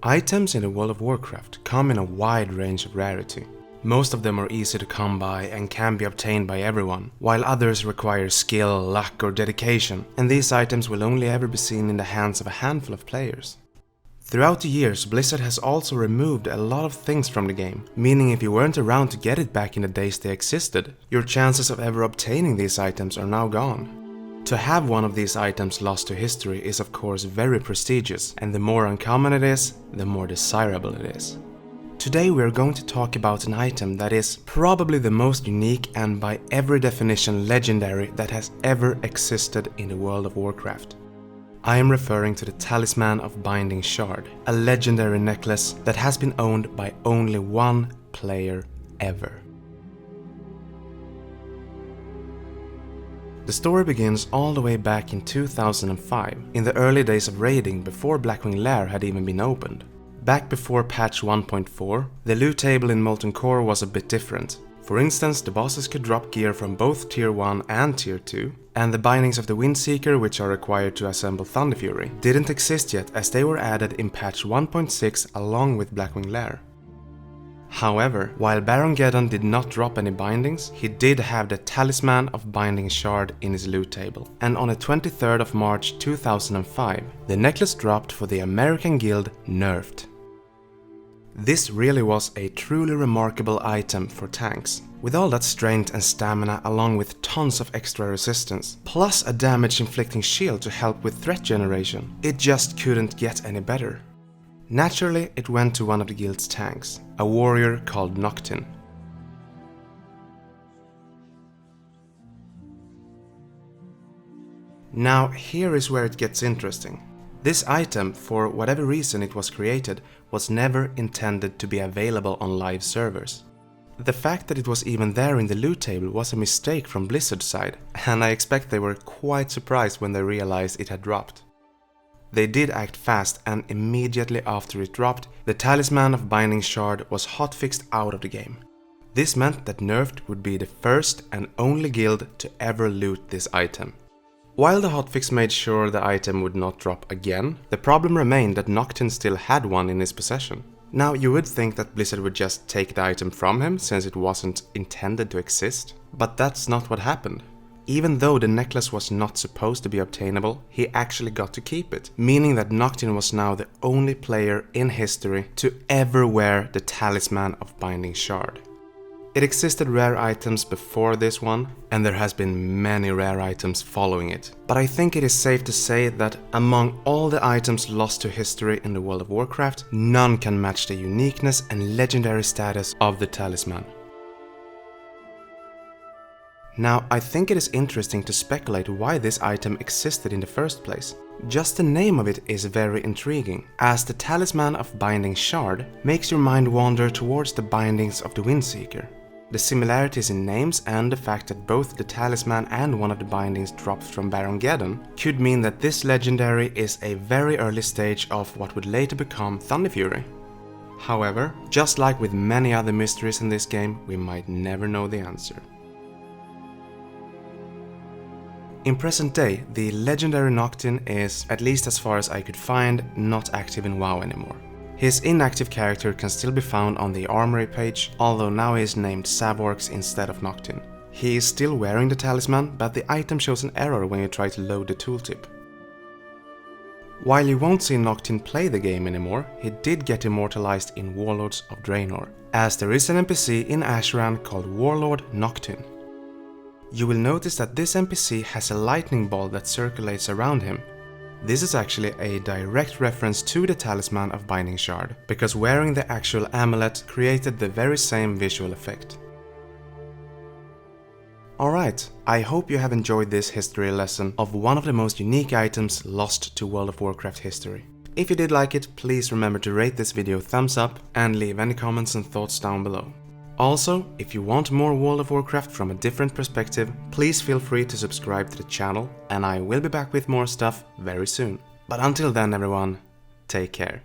Items in the World of Warcraft come in a wide range of rarity. Most of them are easy to come by and can be obtained by everyone, while others require skill, luck or dedication, and these items will only ever be seen in the hands of a handful of players. Throughout the years, Blizzard has also removed a lot of things from the game, meaning if you weren't around to get it back in the days they existed, your chances of ever obtaining these items are now gone. To have one of these items lost to history is of course very prestigious, and the more uncommon it is, the more desirable it is. Today we are going to talk about an item that is probably the most unique and by every definition legendary that has ever existed in the world of Warcraft. I am referring to the Talisman of Binding Shard, a legendary necklace that has been owned by only one player ever. The story begins all the way back in 2005, in the early days of raiding before Blackwing Lair had even been opened. Back before patch 1.4, the loot table in Molten Core was a bit different. For instance, the bosses could drop gear from both Tier 1 and Tier 2, and the bindings of the Windseeker, which are required to assemble Thunderfury, didn't exist yet as they were added in patch 1.6 along with Blackwing Lair. However, while Baron Geddon did not drop any bindings, he did have the Talisman of Binding Shard in his loot table, and on the 23rd of March 2005, the necklace dropped for the American Guild Nerfed. This really was a truly remarkable item for tanks. With all that strength and stamina along with tons of extra resistance, plus a damage inflicting shield to help with threat generation, it just couldn't get any better. Naturally, it went to one of the guild's tanks, a warrior called Noctin. Now here is where it gets interesting. This item, for whatever reason it was created, was never intended to be available on live servers. The fact that it was even there in the loot table was a mistake from Blizzard's side, and I expect they were quite surprised when they realized it had dropped. They did act fast, and immediately after it dropped, the Talisman of Binding Shard was hotfixed out of the game. This meant that Nerfed would be the first and only guild to ever loot this item. While the hotfix made sure the item would not drop again, the problem remained that Noctin still had one in his possession. Now you would think that Blizzard would just take the item from him since it wasn't intended to exist, but that's not what happened. Even though the necklace was not supposed to be obtainable, he actually got to keep it, meaning that Noctin was now the only player in history to ever wear the Talisman of Binding Shard. It existed rare items before this one, and there has been many rare items following it. But I think it is safe to say that among all the items lost to history in the World of Warcraft, none can match the uniqueness and legendary status of the Talisman. Now, I think it is interesting to speculate why this item existed in the first place. Just the name of it is very intriguing, as the Talisman of Binding Shard makes your mind wander towards the bindings of the Windseeker. The similarities in names and the fact that both the Talisman and one of the bindings dropped from Baron Geddon could mean that this legendary is a very early stage of what would later become Thunderfury. However, just like with many other mysteries in this game, we might never know the answer. In present day, the legendary Noctin is, at least as far as I could find, not active in WoW anymore. His inactive character can still be found on the Armory page, although now he is named Savorx instead of Noctin. He is still wearing the talisman, but the item shows an error when you try to load the tooltip. While you won't see Noctin play the game anymore, he did get immortalized in Warlords of Draenor, as there is an NPC in Azuna called Warlord Noctin. You will notice that this NPC has a lightning ball that circulates around him. This is actually a direct reference to the Talisman of Binding Shard, because wearing the actual amulet created the very same visual effect. Alright, I hope you have enjoyed this history lesson of one of the most unique items lost to World of Warcraft history. If you did like it, please remember to rate this video thumbs up and leave any comments and thoughts down below. Also, if you want more World of Warcraft from a different perspective, please feel free to subscribe to the channel, and I will be back with more stuff very soon. But until then everyone, take care.